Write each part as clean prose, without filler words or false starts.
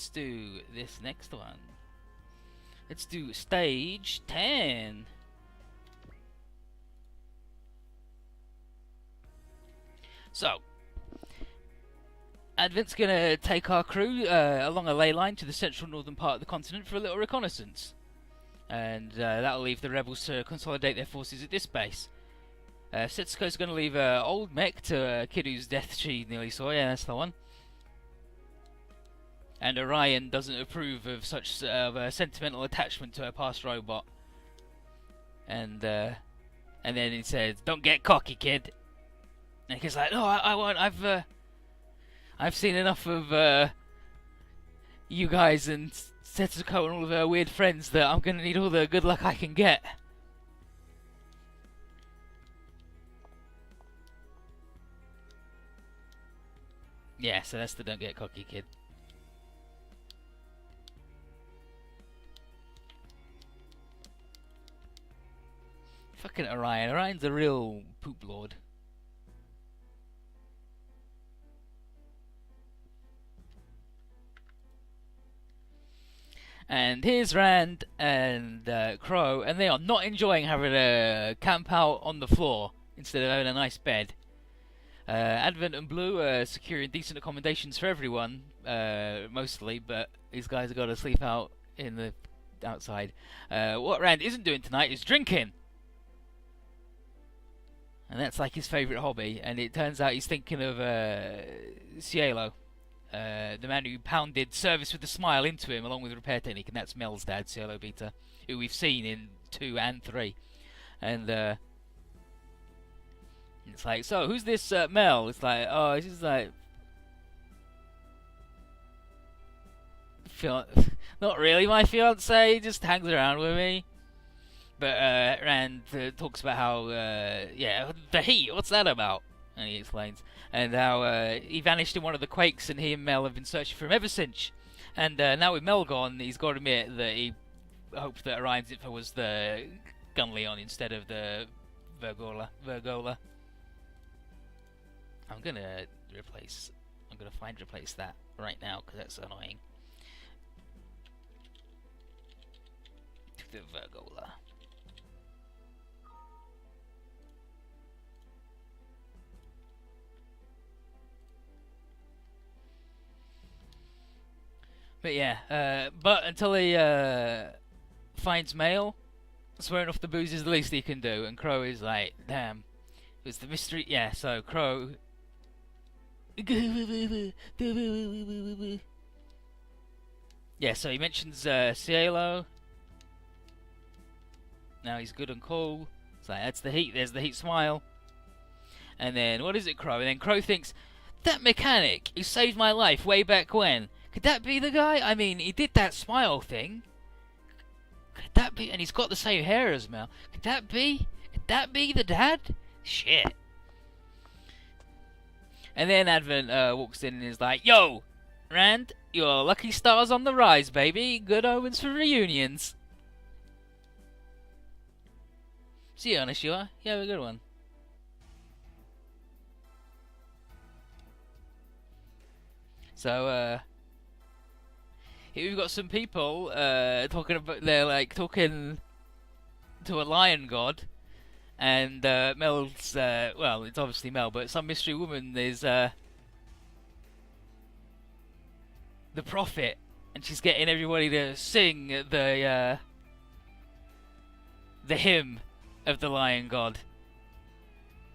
let's do this next one. Let's do stage 10. So, Advent's gonna take our crew along a ley line to the central northern part of the continent for a little reconnaissance. And that'll leave the rebels to consolidate their forces at this base. Setsuko's gonna leave old mech to a kid whose death she nearly saw, yeah, that's the one. And Orion doesn't approve of such a sentimental attachment to a past robot. And then he says, "Don't get cocky, kid." And he's like, "No, I won't. I've seen enough of you guys and Setsuko and all of her weird friends that I'm gonna need all the good luck I can get." Yeah, so that's the "don't get cocky, kid." Fucking Orion. Orion's a real poop lord. And here's Rand and Crow, and they are not enjoying having a camp out on the floor instead of having a nice bed. Advent and Blue are securing decent accommodations for everyone, mostly, but these guys have got to sleep out in the outside. What Rand isn't doing tonight is drinking. And that's like his favourite hobby, and it turns out he's thinking of Cielo. The man who pounded Service with a Smile into him along with Repair Technique, and that's Mel's dad, Cielo Beta, who we've seen in 2 and 3. And it's like, "So, who's this Mel?" It's like, "Oh, it's just like... not really my fiance, just hangs around with me." But Rand talks about how, yeah, the heat, what's that about? And he explains. And how he vanished in one of the quakes and he and Mel have been searching for him ever since. And now with Mel gone, he's got to admit that he hoped that Orion's info was the GUNLEON instead of the Vergola. I'm going to replace that right now because that's annoying. To the Vergola. But yeah, but until he finds Mail, swearing off the booze is the least he can do. And Crow is like, "Damn, it was the mystery." Yeah, so Crow. Yeah, so he mentions Cielo. Now he's good and cool. It's like, that's the heat. There's the heat smile. And then what is it, Crow? And then Crow thinks, "That mechanic who saved my life way back when. Could that be the guy? I mean, he did that smile thing. Could that be? And he's got the same hair as Mel. Could that be? Could that be the dad? Shit." And then Advent walks in and is like, "Yo, Rand, your lucky star's on the rise, baby. Good omens for reunions. See you, Onishua. You have a good one." So, here we've got some people talking about, they're like talking to a lion god, and Mel's well, it's obviously Mel, but some mystery woman is the prophet, and she's getting everybody to sing the hymn of the lion god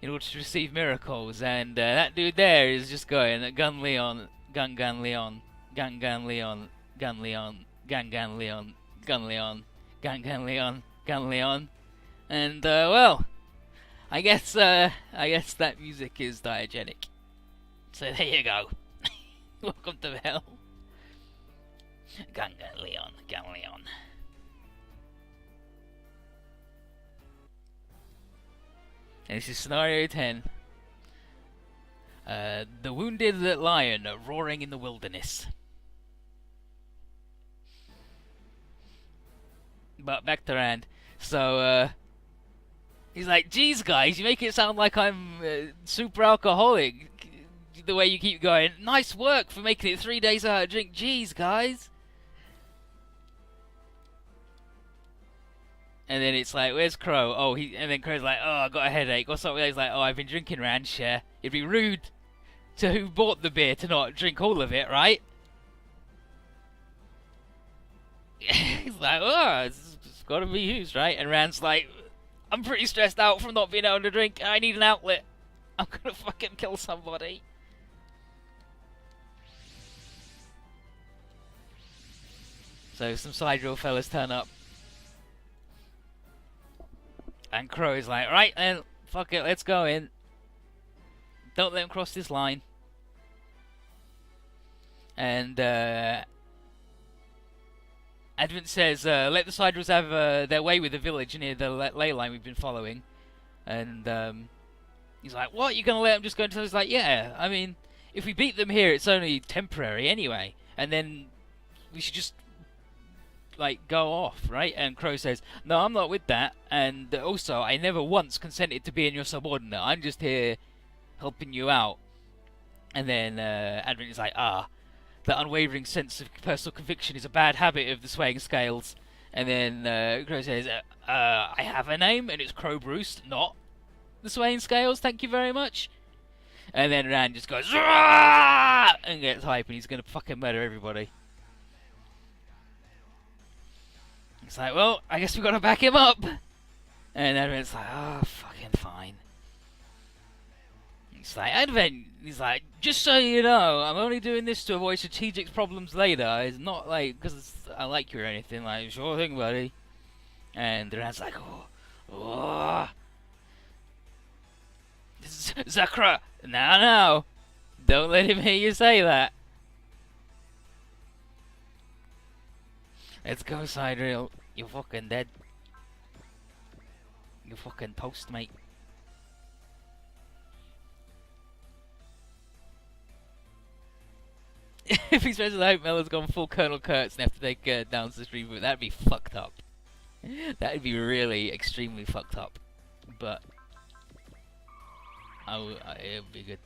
in order to receive miracles. And that dude there is just going GUNLEON, GUNGUNLEON, GUNGUNLEON, GUNLEON, GUNGUNLEON, GUNLEON, GUNGUNLEON, GUNLEON. And well, I guess that music is diegetic. So there you go. Welcome to hell. GUNGUNLEON, GUNLEON. And this is scenario 10. The wounded lion roaring in the wilderness. But back to Rand. So, he's like, "Geez, guys, you make it sound like I'm super alcoholic. the way you keep going. Nice work for making it 3 days without a drink. Jeez, guys. And then it's like, where's Crow? Oh, and then Crow's like, oh, I got a headache. Or something. He's like, oh, I've been drinking Ranshare. It'd be rude to who bought the beer to not drink all of it, right? He's like, oh, it's got to be used, right? And Rand's like, I'm pretty stressed out from not being able to drink. I need an outlet. I'm gonna fucking kill somebody. So some side drill fellas turn up. And Crow is like, right then, fuck it, let's go in. Don't let them cross this line. And Advent says, let the side drills have their way with the village near the ley line we've been following. And he's like, what? You're gonna let them just go into? He's like, yeah, I mean, if we beat them here, it's only temporary anyway. And then we should just like go off, right? And Crow says, no, I'm not with that, and also I never once consented to being your subordinate. I'm just here helping you out. And then Advent is like, the unwavering sense of personal conviction is a bad habit of the swaying scales. And then Crow says, I have a name, and it's Crow Bruce, not the swaying scales, thank you very much. And then Rand just goes, Aah! And gets hype, and he's gonna fucking murder everybody. It's like, well, I guess we gotta back him up. And Advent's like, oh, fucking fine. It's like, Advent, he's like, just so you know, I'm only doing this to avoid strategic problems later. It's not like, because I like you or anything. Like, sure thing, buddy. And Rand's like, oh. Zakra, now. Don't let him hear you say that. Let's go, side rail. You're fucking dead. You're fucking toast, mate. If he's supposed to hope Mellor's gone full Colonel Kurtz and have to take down the stream, but that'd be fucked up. That'd be really extremely fucked up. But it'd be good.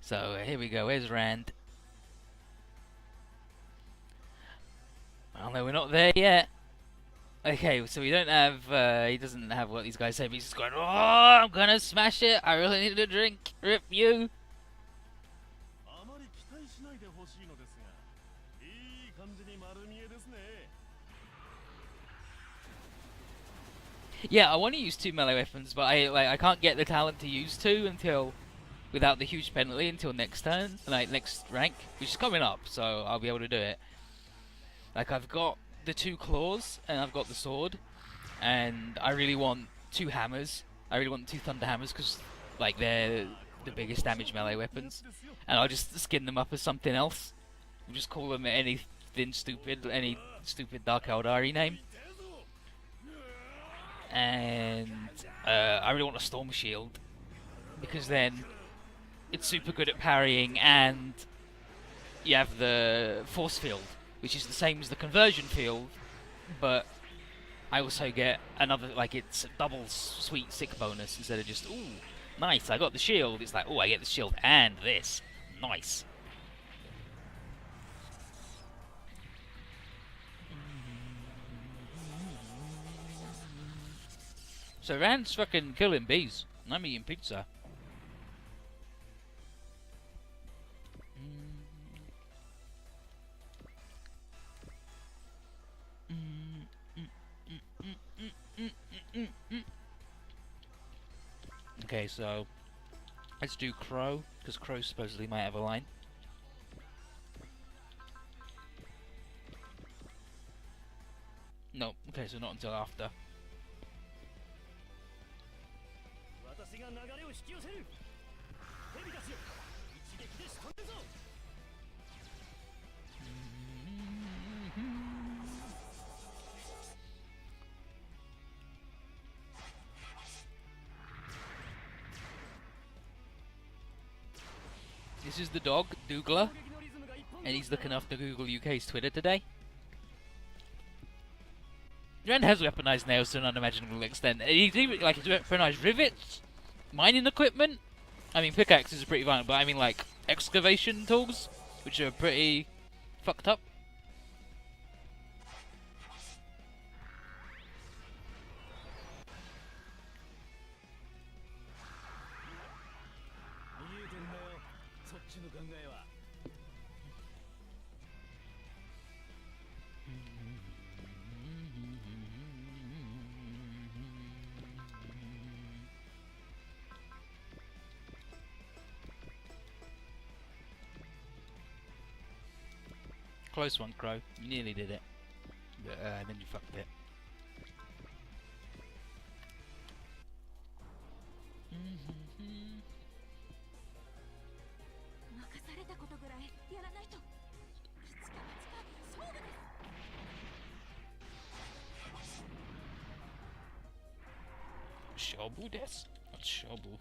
So here we go. Where's Rand? Well, no, we're not there yet. Okay, so we don't have. He doesn't have what these guys say. But he's just going, oh, I'm gonna smash it. I really need a drink. Rip you. Yeah, I want to use 2 melee weapons, but I can't get the talent to use 2 until without the huge penalty until next turn, like next rank, which is coming up, so I'll be able to do it. Like, I've got the 2 claws and I've got the sword, and I really want 2 hammers. I really want 2 thunder hammers because like they're the biggest damage melee weapons, and I'll just skin them up as something else. We'll just call them anything stupid, any stupid Dark Eldari name. And I really want a Storm Shield because then it's super good at parrying, and you have the Force Field, which is the same as the Conversion Field, but I also get another, like, it's a double sweet sick bonus instead of just, ooh, nice, I got the shield. It's like, ooh, I get the shield and this. Nice. So Rand's fucking killing bees, and I'm eating pizza. Okay, so let's do Crow, because Crow supposedly might have a line. No, okay, so not until after. This is the dog, Dougla, and he's looking after Google UK's Twitter today. Ren has weaponized nails to an unimaginable extent. He's even like he's weaponized rivets, mining equipment. I mean, pickaxes are pretty violent, but I mean like excavation tools, which are pretty fucked up. Close one, Crow. You nearly did it. But then you fucked it. Shobu desu? What's shobu?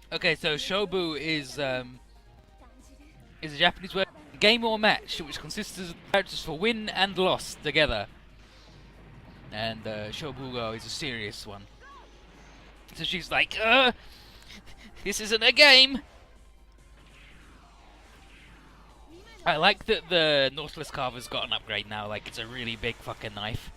Okay, so shobu is a Japanese word, game or match, which consists of characters for win and loss together. And shobugo is a serious one. So she's like, this isn't a game. I like that the Nautilus carver's got an upgrade now. Like, it's a really big fucking knife.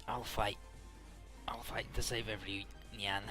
I'll fight. I'll fight to save every nyan.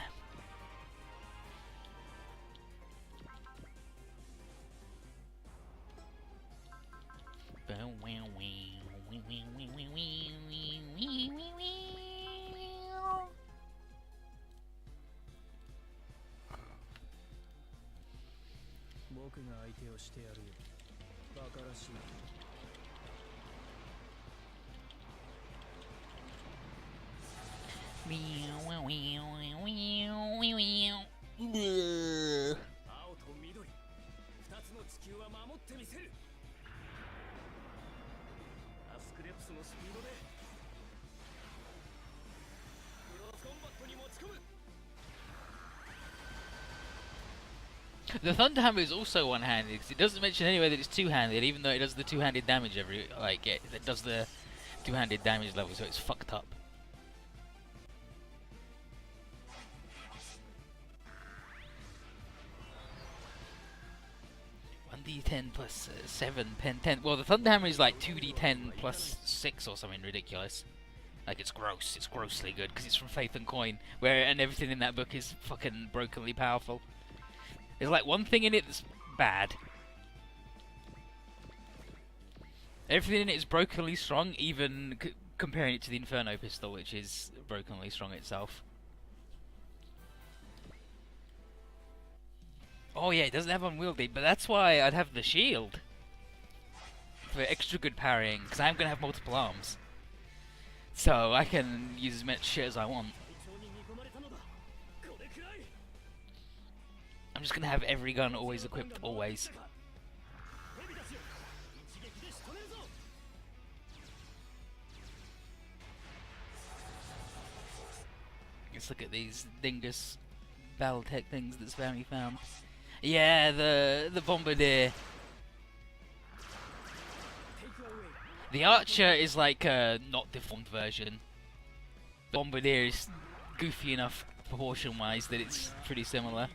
The Thunder Hammer is also one-handed because it doesn't mention anywhere that it's two-handed, even though it does the two-handed damage it does the two-handed damage level, so it's fucked up. D10 plus 7, pen 10. Well, the Thunder Hammer is like 2d10 plus 6 or something ridiculous. Like, it's gross. It's grossly good because it's from Faith and Coin, and everything in that book is fucking brokenly powerful. There's like one thing in it that's bad. Everything in it is brokenly strong, even comparing it to the Inferno pistol, which is brokenly strong itself. Oh yeah, it doesn't have unwieldy, but that's why I'd have the shield. For extra good parrying, because I'm going to have multiple arms. So I can use as much shit as I want. I'm just going to have every gun always equipped, always. Let's look at these dingus Battletech things that Spammy found. Yeah, the Bombardier. The Archer is like a not deformed version. The Bombardier is goofy enough proportion-wise that it's pretty similar.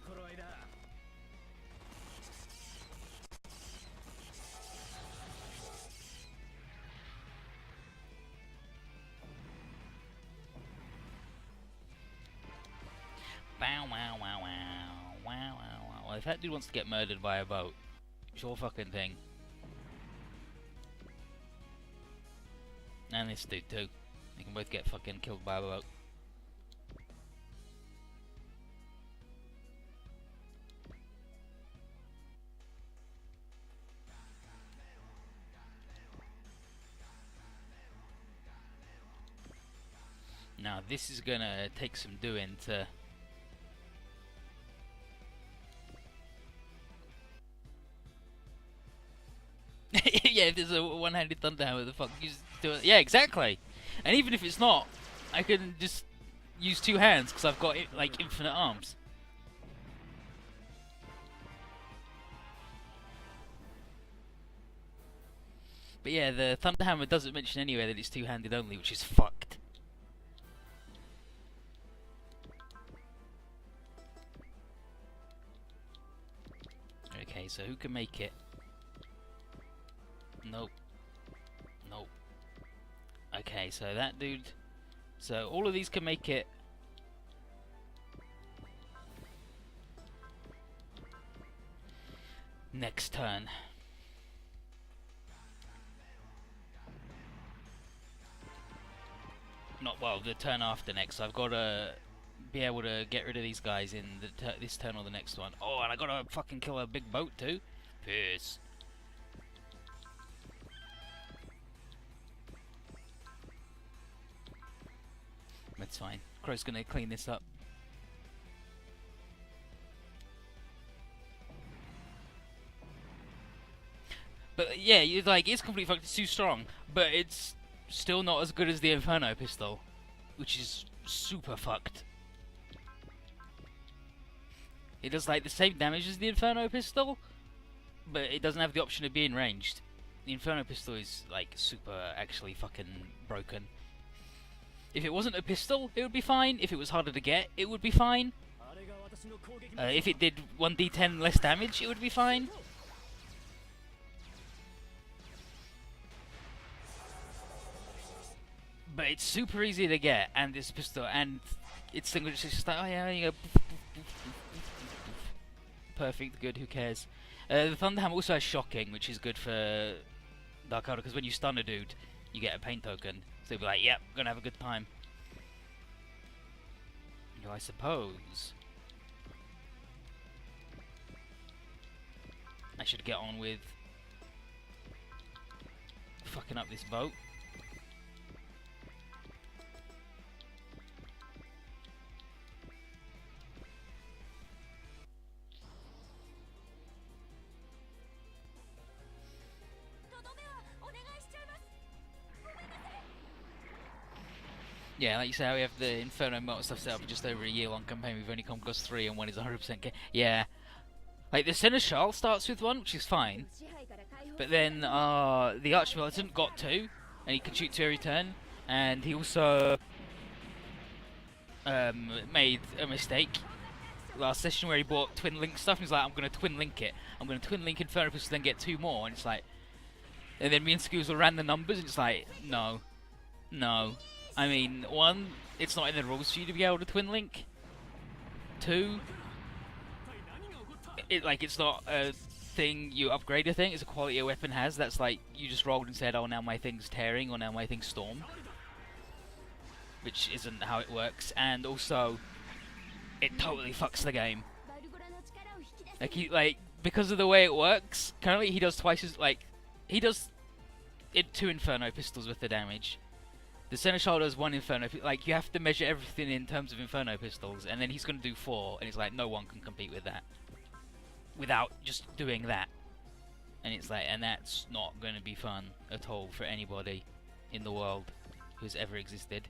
Wow, wow, wow, wow, wow, wow, wow. Well, if that dude wants to get murdered by a boat, sure fucking thing. And this dude too. They can both get fucking killed by a boat. Now this is gonna take some doing to Yeah, if there's a one-handed thunder hammer, the fuck you just do it. Yeah, exactly. And even if it's not, I can just use two hands because I've got like infinite arms. But yeah, the thunder hammer doesn't mention anywhere that it's two-handed only, which is fucked. Okay, so who can make it? Nope. Nope. Okay, so that dude... So all of these can make it. Next turn. Not well, the turn after next. So I've got to be able to get rid of these guys in this turn or the next one. Oh, and I got to fucking kill a big boat too. Piss. That's fine. Crow's gonna clean this up. But yeah, you're like, it's completely fucked. It's too strong, but it's still not as good as the Inferno pistol, which is super fucked. It does like the same damage as the Inferno pistol, but it doesn't have the option of being ranged. The Inferno pistol is like super actually fucking broken. If it wasn't a pistol, it would be fine. If it was harder to get, it would be fine. If it did 1d10 less damage, it would be fine. But it's super easy to get, and it's pistol, and it's just like, oh yeah, you go, perfect, good, who cares. The Thunderhammer also has shocking, which is good for Dark Elder, because when you stun a dude, you get a pain token. So you'll be like, yep, gonna have a good time. You know, I suppose I should get on with fucking up this boat. Yeah, like you say, we have the Inferno Motor stuff set up for just over a year long campaign. We've only come across 3 and one is 100% yeah. Like, the Seneschal starts with 1, which is fine. But then, the Archmilitant got 2, and he can shoot 2 every turn. And he also made a mistake last session where he bought Twin Link stuff. And he's like, I'm going to Twin Link it. I'm going to Twin Link Inferno Pistol, then get 2 more. And it's like... And then me and Scoozle ran the numbers, and it's like, no. No. I mean, 1, it's not in the rules for you to be able to Twin Link. 2, it's not a thing you upgrade a thing, it's a quality a weapon has. That's like, you just rolled and said, oh, now my thing's tearing, or now my thing's storm. Which isn't how it works, and also, it totally fucks the game. Because of the way it works, currently he does twice as, he does 2 Inferno pistols with the damage. The Seneschal does 1 Inferno, you have to measure everything in terms of Inferno pistols, and then he's going to do 4, and it's like, no one can compete with that. Without just doing that. And it's like, and that's not going to be fun at all for anybody in the world who's ever existed.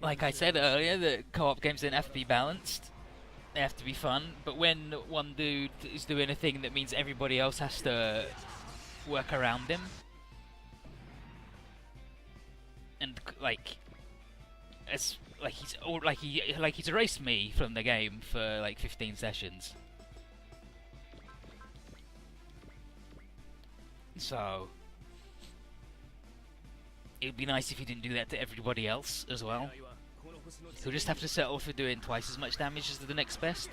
Like I said earlier, the co-op games don't have to be balanced. They have to be fun, but when one dude is doing a thing that means everybody else has to work around him, and he's erased me from the game for like 15 sessions. So it would be nice if he didn't do that to everybody else as well. He'll just have to settle for doing twice as much damage as the next best.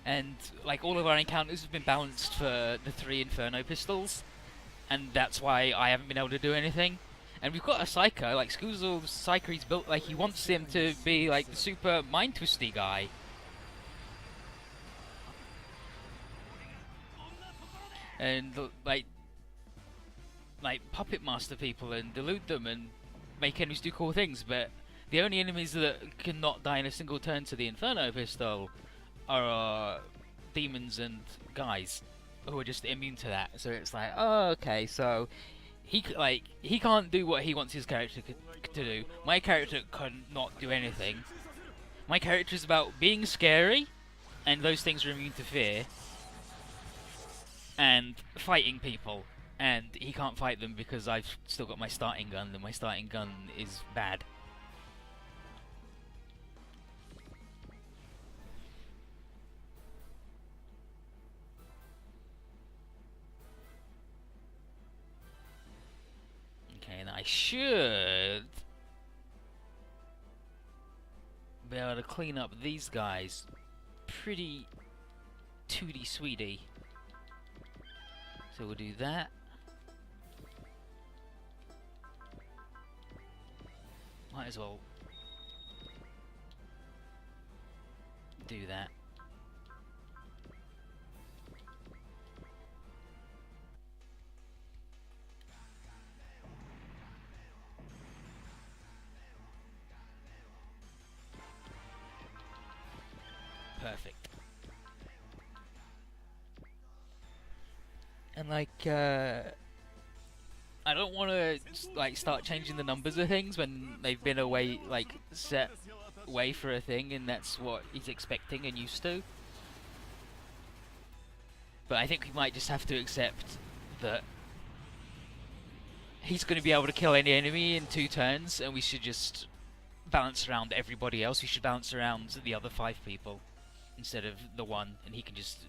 And like, all of our encounters have been balanced for the 3 Inferno pistols, and that's why I haven't been able to do anything. And we've got a Psycho, like Skuzel's Psycho, he's built like he wants him to be like the super mind twisty guy. And like puppet master people and delude them and make enemies do cool things, but the only enemies that cannot die in a single turn to the Inferno Pistol are demons and guys who are just immune to that. So it's like, oh, okay, so he can't do what he wants his character to do. My character cannot do anything. My character is about being scary, and those things are immune to fear, and fighting people. And he can't fight them because I've still got my starting gun, and my starting gun is bad. Okay, and I should be able to clean up these guys pretty tooty sweetie. So we'll do that. Might as well do that. Perfect. And like, I don't want to like start changing the numbers of things when they've been away, like set way for a thing, and that's what he's expecting and used to. But I think we might just have to accept that he's going to be able to kill any enemy in 2 turns, and we should just balance around everybody else. We should balance around the other 5 people instead of the 1, and he can just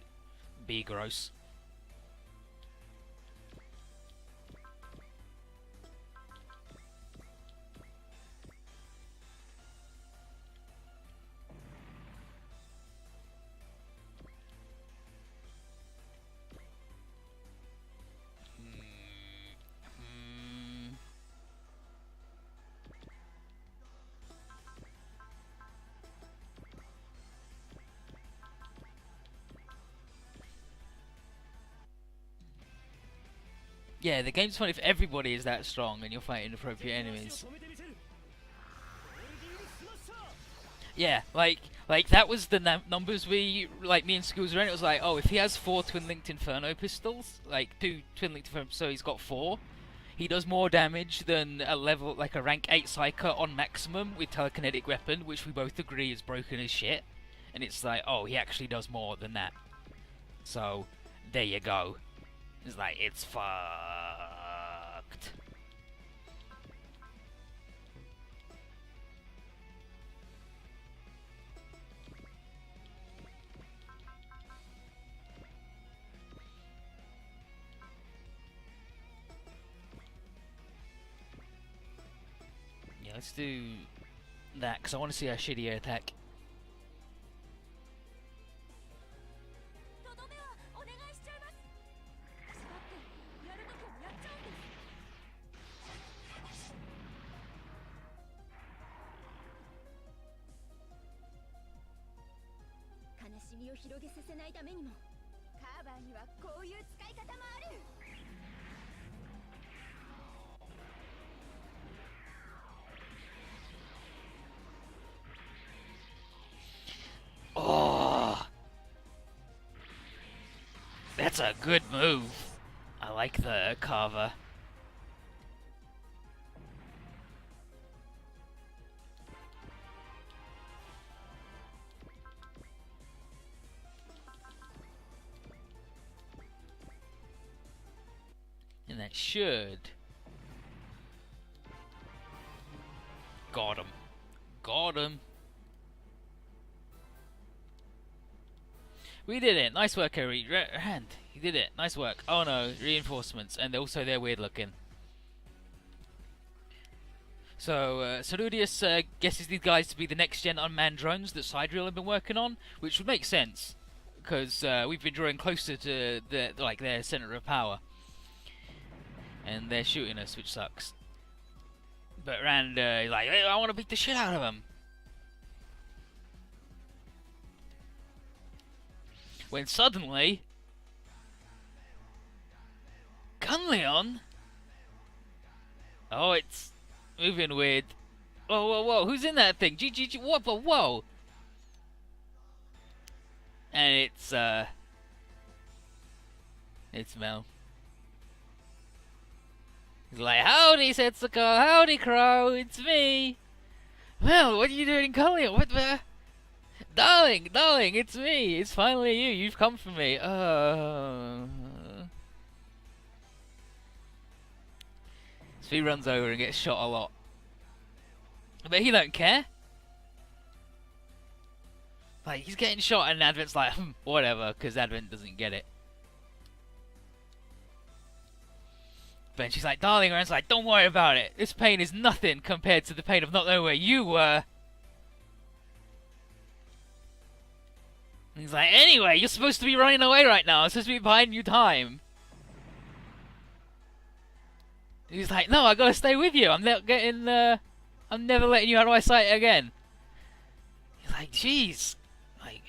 be gross. Yeah, the game's fun if everybody is that strong and you're fighting appropriate enemies. Yeah, like that was the numbers me and Schools were in. It was like, oh, if he has 4 twin-linked Inferno pistols, like 2 twin-linked Inferno, so he's got 4. He does more damage than a level, like a rank 8 Psyker on maximum with telekinetic weapon, which we both agree is broken as shit. And it's like, oh, he actually does more than that. So, there you go. It's like, it's fucked. Yeah, let's do that, because I want to see our shitty attack. Oh, that's a good move. I like the carver. And that should... Got him. Got him. We did it. Nice work, Harry. Hand. You did it. Nice work. Oh no, reinforcements. And also they're weird looking. So, Saludius guesses these guys to be the next gen unmanned drones that Sidereal have been working on, which would make sense, because we've been drawing closer to their center of power. And they're shooting us, which sucks. But Rand is like, hey, I want to beat the shit out of him. When suddenly, GUNLEON? Oh, it's moving weird. Whoa, whoa, whoa, who's in that thing? GGG, whoa, whoa, whoa. And it's Mel. He's like, howdy, Setsuko, howdy, Crow, it's me. Mel, what are you doing in GUNLEON? What the? Darling, it's me. It's finally you. You've come for me. So he runs over and gets shot a lot. But he don't care. Like, he's getting shot and Advent's like, whatever, because Advent doesn't get it. But she's like, darling, and Rand's like, don't worry about it. This pain is nothing compared to the pain of not knowing where you were. And he's like, anyway, you're supposed to be running away right now. I'm supposed to be buying you time. And he's like, no, I gotta stay with you. I'm never letting you out of my sight again. He's like, jeez. Like,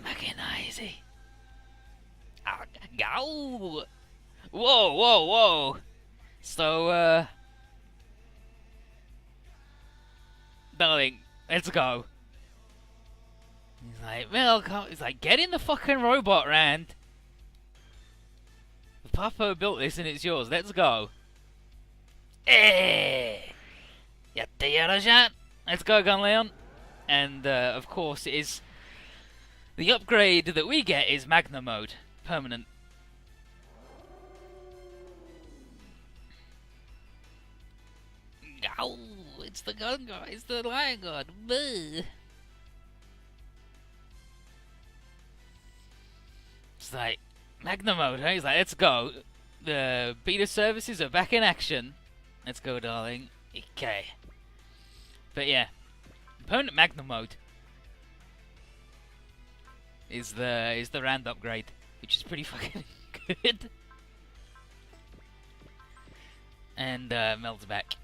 Makenaizi. Go. Whoa, whoa, whoa. So, darling, let's go. He's like, well, he's like, get in the fucking robot, Rand. The Papa built this and it's yours. Let's go. Yatte yaro-chan. Let's go, GUNLEON. And, of course, it is the upgrade that we get is Magna Mode. Permanent. Oh, it's the gun guy. It's the lion god. Bleh. It's like Magna Mode. Huh? He's like, let's go. The beta services are back in action. Let's go, darling. Okay. But yeah, permanent Magna Mode is the Rand upgrade, which is pretty fucking good. And Mel's back.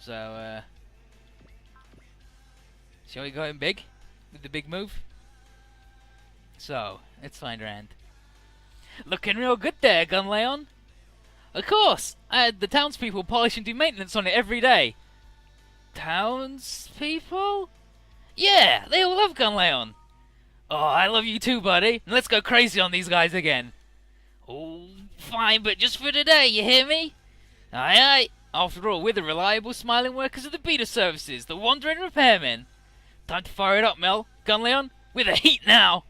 So, shall we go in big with the big move? So, let's find Rand. Looking real good there, GUNLEON. Of course, I had the townspeople polish and do maintenance on it every day. Townspeople? Yeah, they all love GUNLEON. Oh, I love you too, buddy. And let's go crazy on these guys again. Oh, fine, but just for today, you hear me? Aye, aye. After all, we're the reliable, smiling workers of the beta services, the wandering repairmen. Time to fire it up, Mel. GUNLEON, with the heat now.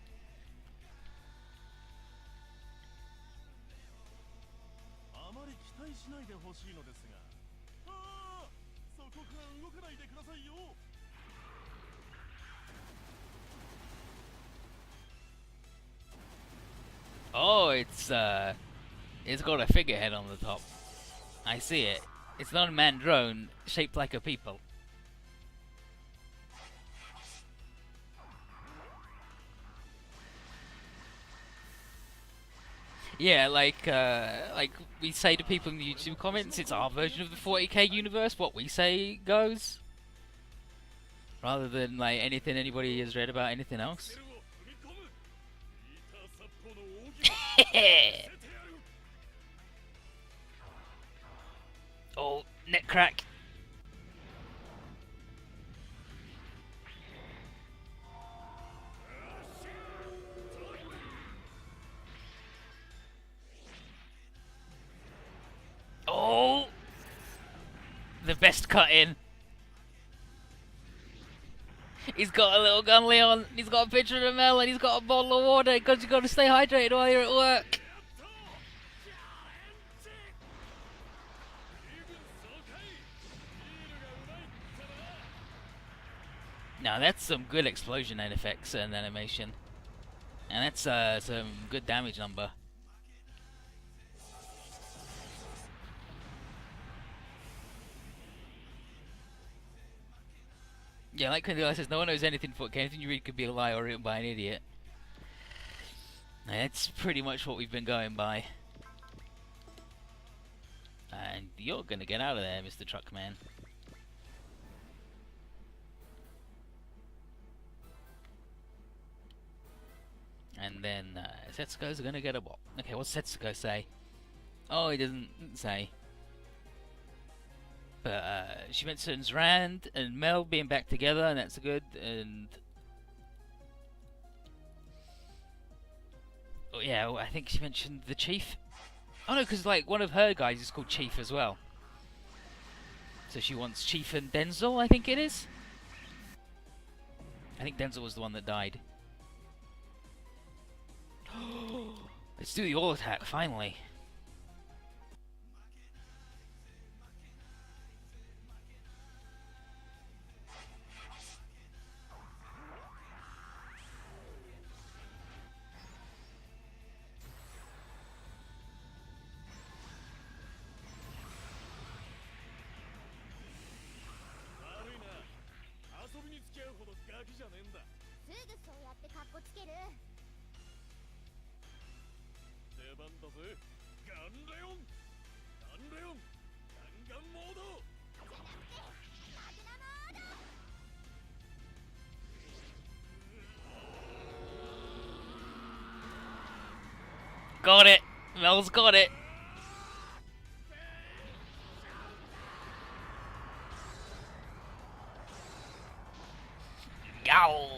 Oh, it's got a figurehead on the top. I see it. It's not a manned drone shaped like a people. Yeah, like we say to people in the YouTube comments, it's our version of the 40k universe. What we say goes, rather than like anything anybody has read about anything else. Oh, neck crack. Oh, the best cut in. He's got a little GUNLEON, he's got a picture of a melon, he's got a bottle of water because you've got to stay hydrated while you're at work. Now that's some good explosion effects and animation. And that's some good damage number. Yeah, like Candela says, no one knows anything for anything you read could be a lie or written by an idiot. That's pretty much what we've been going by. And you're gonna get out of there, Mr. Truckman. And then Setsuko's gonna get a what? Okay, what's Setsuko say? Oh, he doesn't say. But she mentions Rand and Mel being back together, and that's good. And oh yeah, well, I think she mentioned the chief. Oh no, because like one of her guys is called Chief as well. So she wants Chief and Denzel, I think it is. I think Denzel was the one that died. Let's do the all attack, finally. Got it! Mel's got it! Yow!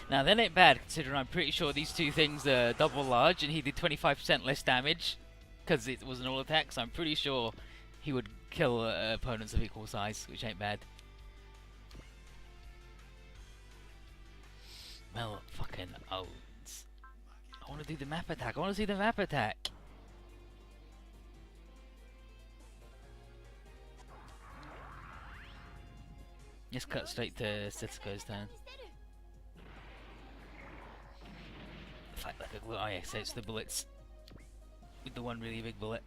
Now that ain't bad, considering I'm pretty sure these two things are double large, and he did 25% less damage because it was an all attack. So I'm pretty sure he would kill opponents of equal size, which ain't bad. Mel fucking owns. I want to do the map attack. I want to see the map attack. Let's cut straight to Setsuko's turn. Fight like a glue. Oh yeah, so it's the bullets. With the one really big bullet.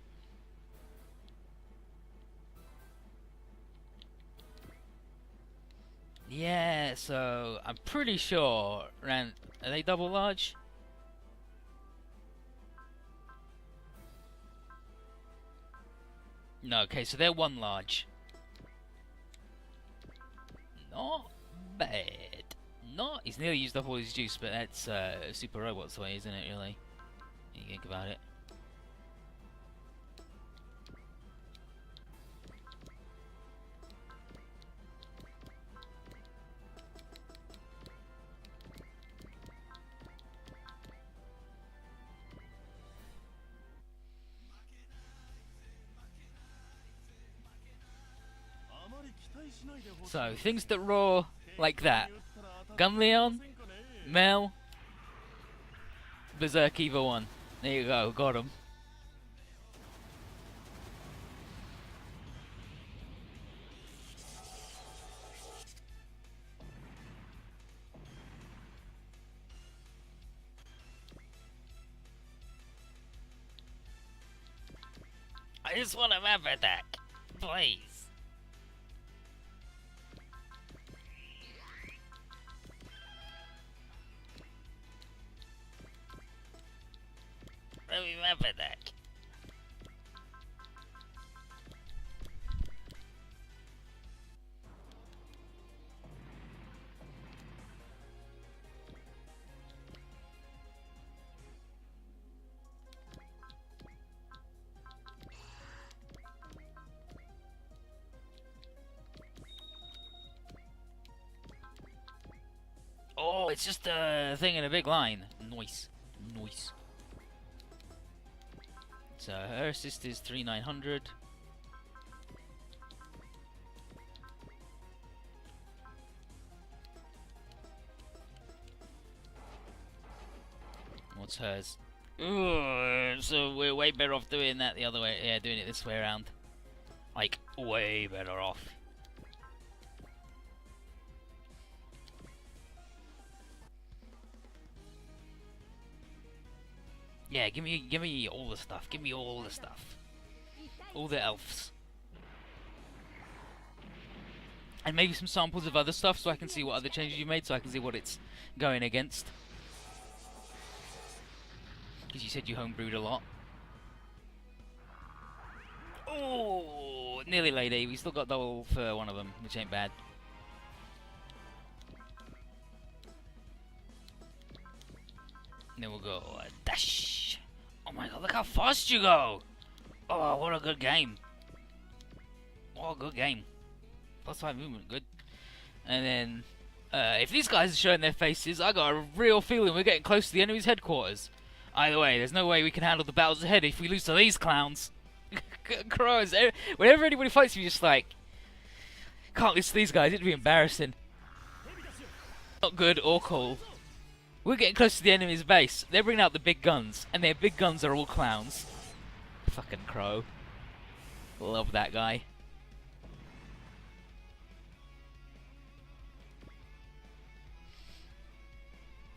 Yeah, so I'm pretty sure are they double large? No, okay, so they're one large. Not bad. Not. He's nearly used up all his juice, but that's Super Robot's way, isn't it? Really? When you think about it. So, things that roar like that. GUNLEON, Mel, Berserk Evo 1. There you go, got him. I just want a map attack, please. Let me map attack. Oh, it's just a thing in a big line. Nice. Nice. So her assist is 3900. What's hers? Ooh, so we're way better off doing that the other way. Yeah, doing it this way around. Like, way better off. Yeah, give me all the stuff. Give me all the stuff. all the elves. And maybe some samples of other stuff so I can see what other changes you made, so I can see what it's going against. Because you said you homebrewed a lot. Oh, nearly lady. We still got double for one of them, which ain't bad. And then we'll go dash. Oh my god, look how fast you go! Oh, what a good game. What a good game. +5 movement, good. And then, if these guys are showing their faces, I got a real feeling we're getting close to the enemy's headquarters. Either way, there's no way we can handle the battles ahead if we lose to these clowns. Crows, whenever anybody fights me, just like, can't lose to these guys, it'd be embarrassing. Not good or cool. We're getting close to the enemy's base. They're bringing out the big guns, and their big guns are all clowns. Fucking crow. Love that guy.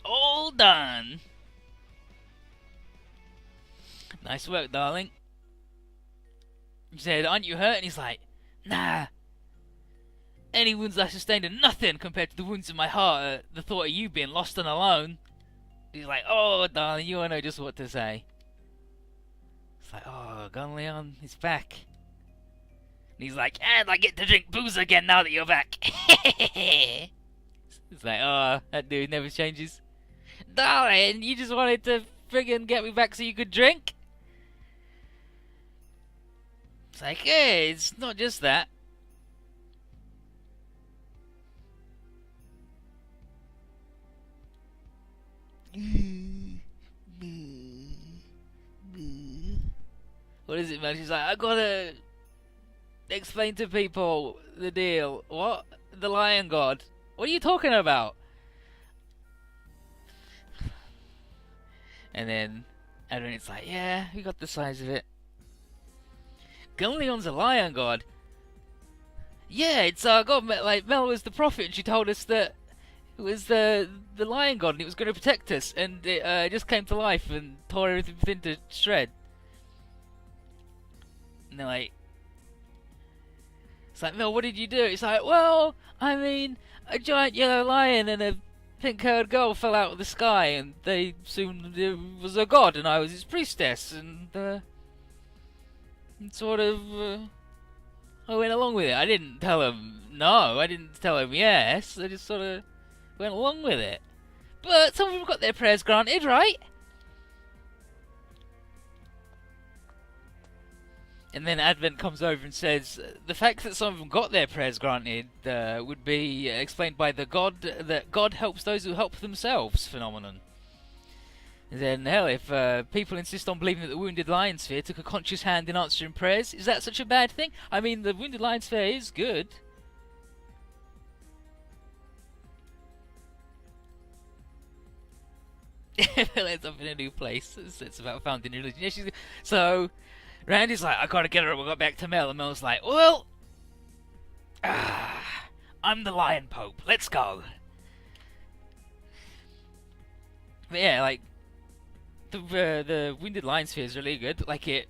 All done. Nice work, darling. He said, aren't you hurt? And he's like, nah. Any wounds I sustained are nothing compared to the wounds in my heart at the thought of you being lost and alone. He's like, oh, darling, you won't know just what to say. It's like, oh, GUNLEON is back. And he's like, and I get to drink booze again now that you're back. It's like, oh, that dude never changes. Darling, you just wanted to friggin' get me back so you could drink? It's like, hey, it's not just that. What is it, man? She's like, I gotta explain to people the deal. What? The Lion God? What are you talking about? And then it's like, yeah, we got the size of it. GUNLEON's a Lion God. Yeah, it's God. Like Mel was the prophet, and she told us that it was the Lion God, and it was going to protect us, and it just came to life and tore everything to shred. And they're like, it's like, Mel, what did you do? It's like, well, I mean, a giant yellow lion and a pink-haired girl fell out of the sky, and they assumed it was a god, and I was his priestess, and sort of, I went along with it. I didn't tell him no, I didn't tell him yes, I just sort of went along with it. But some of them got their prayers granted, right? And then Advent comes over and says, the fact that some of them got their prayers granted would be explained by the God, that God helps those who help themselves phenomenon. And then, hell, if people insist on believing that the Wounded Lion Sphere took a conscious hand in answering prayers, is that such a bad thing? I mean, the Wounded Lion Sphere is good. It ends up in a new place. It's about founding religion. Yeah, so Randy's like, I gotta get her. We'll go back to Mel. And Mel's like, well, I'm the Lion Pope. Let's go. But yeah, like, the Wounded Lion Sphere is really good. Like, it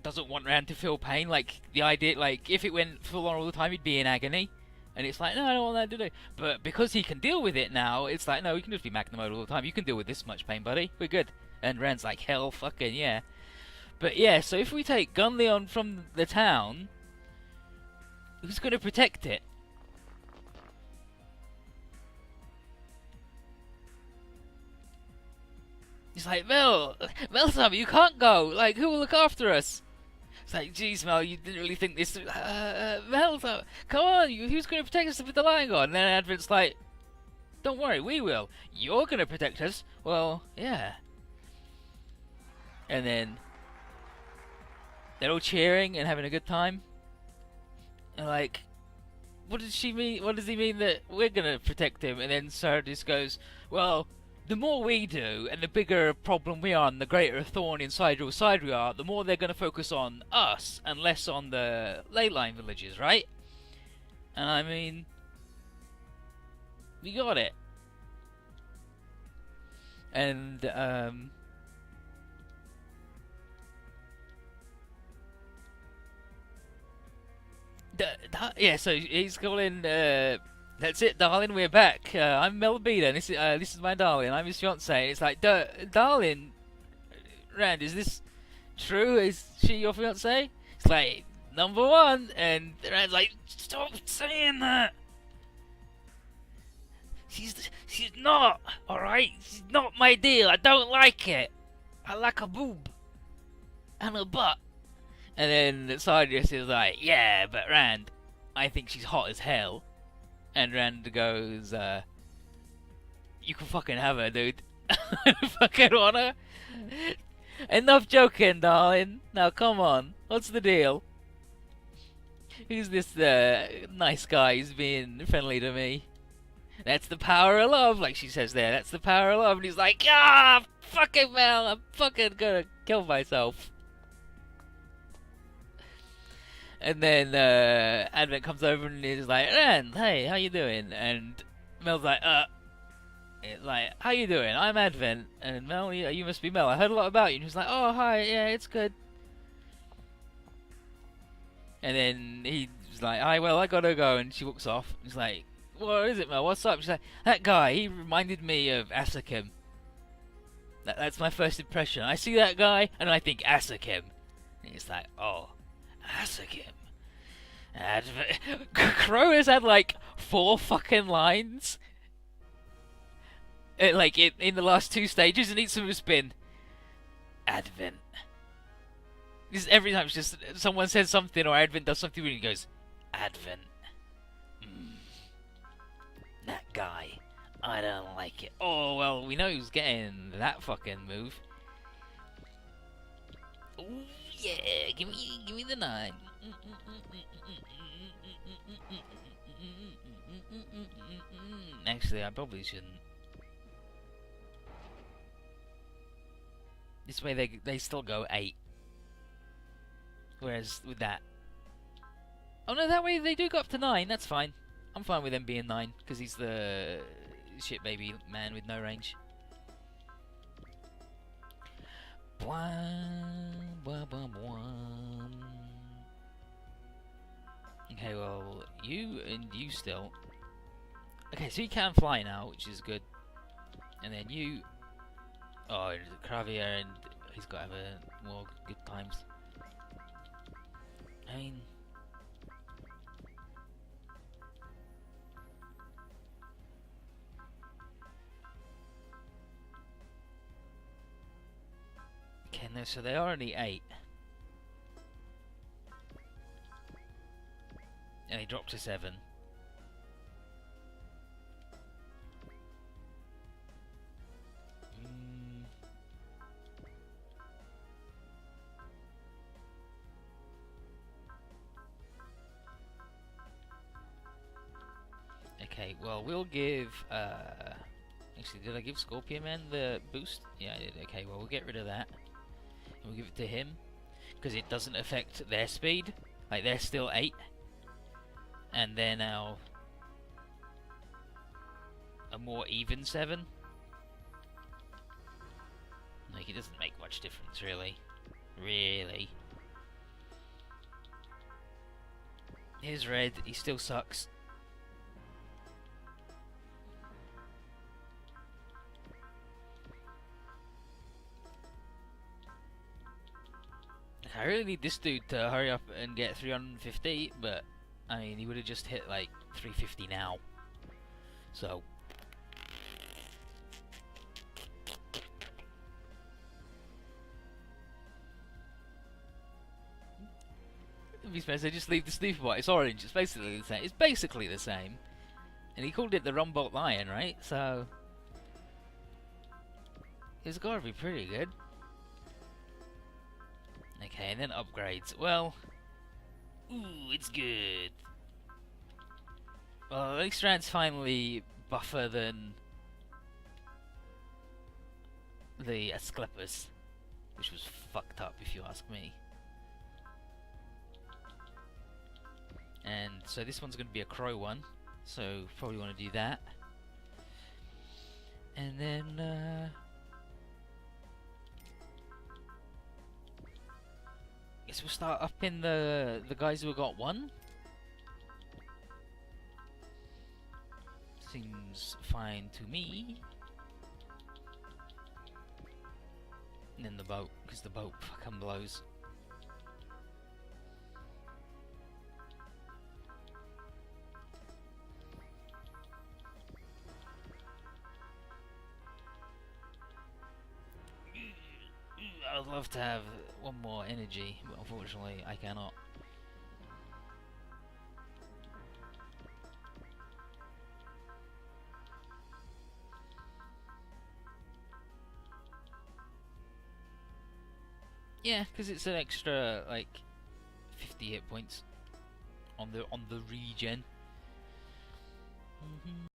doesn't want Rand to feel pain. Like, the idea, like, if it went full on all the time, he'd be in agony. And it's like, no, I don't want that to do. But because he can deal with it now, it's like, no, we can just be Magnum mode all the time. You can deal with this much pain, buddy. We're good. And Rand's like, hell fucking yeah. But yeah, so if we take GUNLEON from the town, who's going to protect it? He's like, Mel, Sam, you can't go. Like, who will look after us? It's like, geez, Mel, you didn't really think this. Mel, come on, who's going to protect us with the Lion God? And then Advent's like, don't worry, we will. You're going to protect us? Well, yeah. And then they're all cheering and having a good time. And like, what does she mean? What does he mean that we're going to protect him? And then Sarah just goes, well, the more we do, and the bigger a problem we are, and the greater a thorn inside your side we are, the more they're going to focus on us, and less on the ley line villages, right? And I mean, we got it. And, Yeah, so he's calling. That's it, darling. We're back. I'm Mel Beta. This is my darling. I'm his fiance. And it's like, darling, Rand, is this true? Is she your fiance? It's like number one, and Rand's like, stop saying that. She's not. All right, she's not my deal. I don't like it. I like a boob and a butt. And then Sardius is like, yeah, but Rand, I think she's hot as hell. And Rand goes, you can fucking have her, dude. I fucking want her. Enough joking, darling. Now come on, what's the deal? Who's this nice guy who's being friendly to me? That's the power of love, like she says there. That's the power of love. And he's like, fucking Mel, I'm fucking gonna kill myself. And then Advent comes over and he's like, Rand, hey, how you doing? And Mel's like, how you doing? I'm Advent. And Mel, you must be Mel. I heard a lot about you. And he's like, oh, hi, yeah, it's good. And then he's like, hi, well, I gotta go. And she walks off. He's like, what is it, Mel? What's up? She's like, that guy, he reminded me of Asakim. That's my first impression. I see that guy and I think Asakim. And he's like, oh, Asakim. Crow has had like 4 fucking lines. Like in the last 2 stages, and each of them has been Advent. This every time it's just someone says something or Advent does something and he goes, Advent. That guy. I don't like it. Oh well, we know who's getting that fucking move. Ooh yeah, give me the 9. Actually, I probably shouldn't. This way they still go 8. Whereas with that... Oh no, that way they do go up to 9, that's fine. I'm fine with them being 9, because he's the shit baby man with no range. Okay, well, you and you still. Okay, so you can fly now, which is good. And then you... Oh, Kravier, and he's got to have more good times. I mean... Okay, no, so they are only 8. And he dropped to 7. Okay, well, we'll give, actually, did I give Scorpion Man the boost? Yeah, I did. Okay, well, we'll get rid of that. And we'll give it to him, because it doesn't affect their speed. Like, they're still 8. And they're now a more even 7. Like, it doesn't make much difference, really. Really. Here's Red, he still sucks. I really need this dude to hurry up and get 350, but I mean, he would have just hit like 350 now. So I just leave the snooper bot. It's orange. It's basically the same. It's basically the same. And he called it the Rumbolt Lion, right? So it's got to be pretty good. Okay, and then upgrades. Well, ooh, it's good. Well, at least Rand's finally buffer than the Asclepius, which was fucked up if you ask me. And so this one's going to be a crow one, so probably want to do that. And then guess we'll start up in the guys who have got 1. Seems fine to me. And then the boat, because the boat fucking blows. I'd love to have one more energy, but unfortunately I cannot. Yeah, because it's an extra like 50 hit points on the regen.